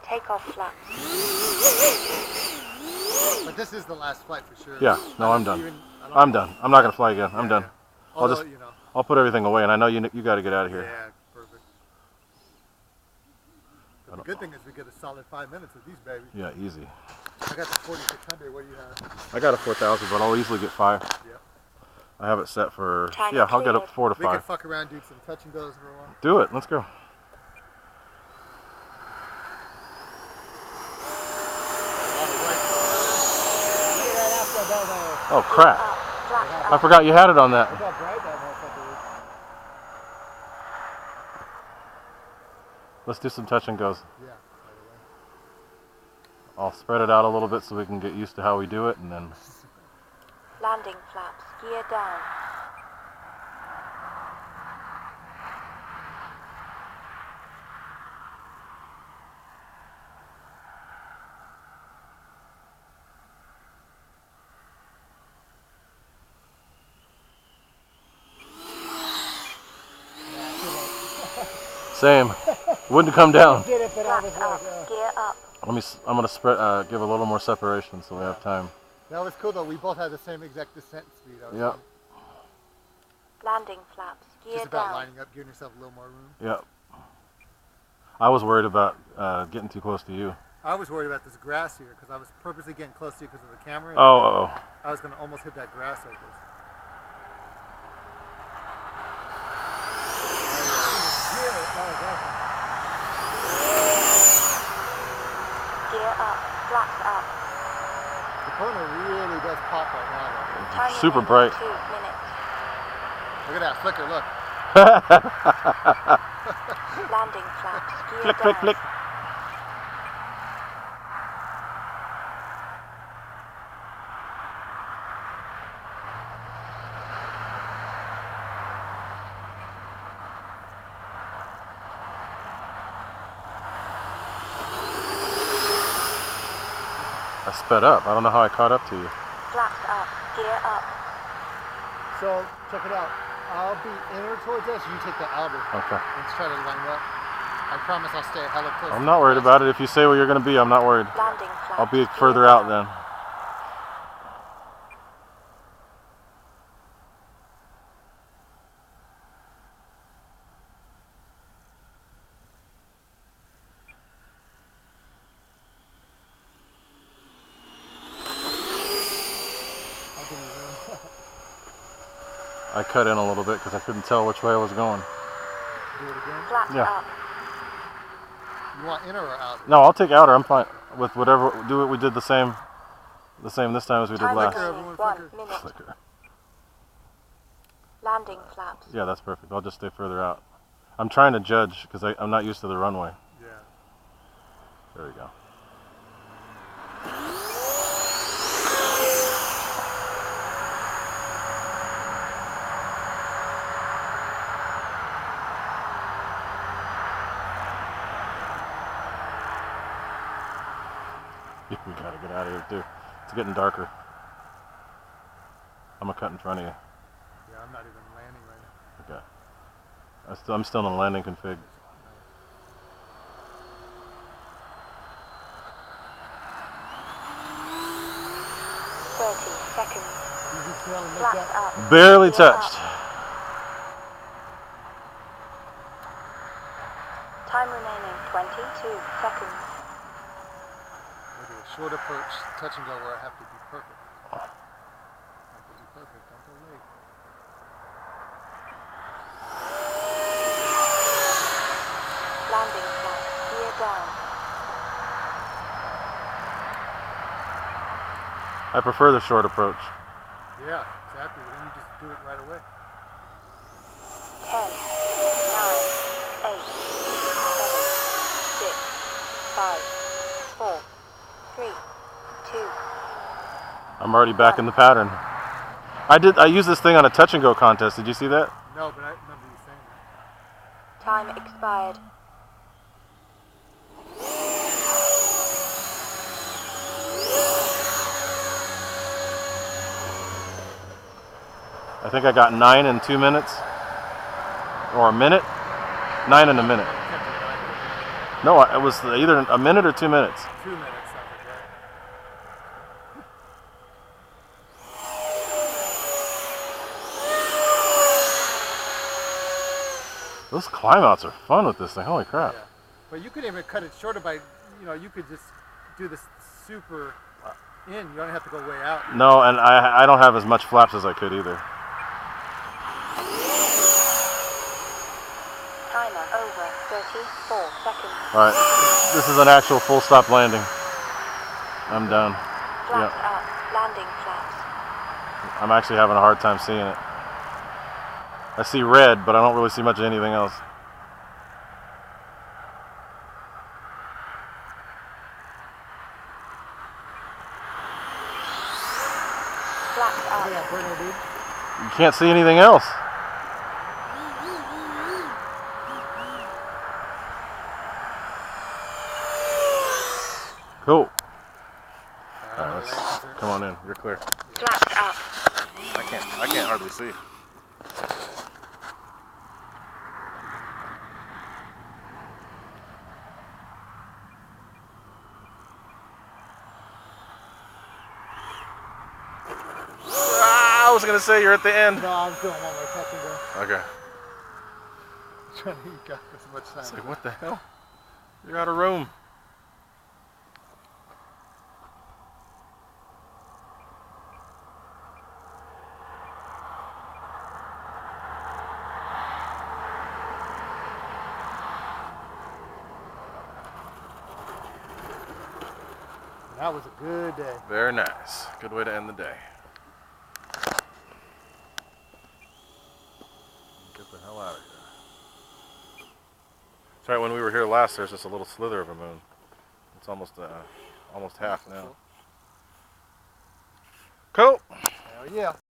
Take off flaps. But this is the last flight for sure. Yeah, no, I'm done. I'm done. I'm not going to fly again. I'm done. Although, I'll put everything away, and I know you got to get out of here. Yeah, perfect. But the good thing is we get a solid 5 minutes with these babies. Yeah, easy. I got the 4600. What do you have? I got a 4000, but I'll easily get 5. Yep. I have it set for, yeah, I'll get up 4 to 5. We can fuck around, do some touch and goes for a while. Do it. Let's go. Oh, crap. I forgot you had it on that. Let's do some touch and goes. Yeah. I'll spread it out a little bit so we can get used to how we do it, and then... Landing flaps, gear down. Same. Wouldn't come down. Flaps up, gear up. I'm gonna spread, give a little more separation so we have time. That was cool though. We both had the same exact descent speed. Yep. Landing flaps, gear Just about down. lining up, giving yourself a little more room. Yep. I was worried about getting too close to you. I was worried about this grass here because I was purposely getting close to you because of the camera. Oh. I was gonna almost hit that grass like this. Gear up, flaps up. The corner really does pop right now though. Time Super remaining, bright. 2 minutes. Look at that flicker, look. Landing flaps, gear Flick, down. flick, flick. I sped up. I don't know how I caught up to you. Flaps up, gear up. So, check it out. I'll be inner towards us, you take the outer. Okay. Let's try to line up. I promise I'll stay hella close. I'm not worried about it. If you say where you're going to be, I'm not worried. Landing flaps, I'll be gear further out down. then. I cut in a little bit because I couldn't tell which way I was going. Do it again? Flaps Yeah. up. You want inner or outer? No, I'll take outer. I'm fine with whatever. Do it. We did the same this time as we did Time last. remaining, 1 minute. Flicker. Landing flaps. Yeah, that's perfect. I'll just stay further out. I'm trying to judge because I'm not used to the runway. Yeah. There we go. We gotta get out of here too. It's getting darker. I'm gonna cut in front of you. Yeah, I'm not even landing right now. Okay. I'm still in the landing config. Seconds. Flaps up. Barely Gear touched. up. Time remaining 22 seconds. Okay, short approach, touch and go where I have to be perfect. I have to be perfect, don't go late. Landing flaps, gear down. I prefer the short approach. Yeah, exactly. Then you just do it right away. 10, 9, 8, 7, 6, 5, 4, 3, 2. I'm already back in the pattern. I used this thing on a touch and go contest. Did you see that? No, but I remember you saying that. Time expired. I think I got 9 in 2 minutes. Or a minute? 9 in a minute. No, it was either a minute or 2 minutes. 2 minutes, sounds like, right? Those climb outs are fun with this thing. Holy crap. Yeah. But you could even cut it shorter by, you could just do this super in. You don't have to go way out. No, and I don't have as much flaps as I could either. Timer over 34 seconds. Alright, this is an actual full stop landing. I'm done. Flaps Yeah. up. Landing flaps. I'm actually having a hard time seeing it. I see red, but I don't really see much of anything else. Flaps Look up. at that burner, dude. You can't see anything else. Cool. Alright, let's come on in. You're clear. Flaps up. I can't hardly see. I was gonna say you're at the end. No, I'm doing one more touch and go. Okay. Trying to got as much time. It's like, what the hell? You're out of room. That was a good day. Very nice. Good way to end the day. Get the hell out of here. That's right, when we were here last, there's just a little slither of a moon. It's almost half now. Cool. Hell yeah.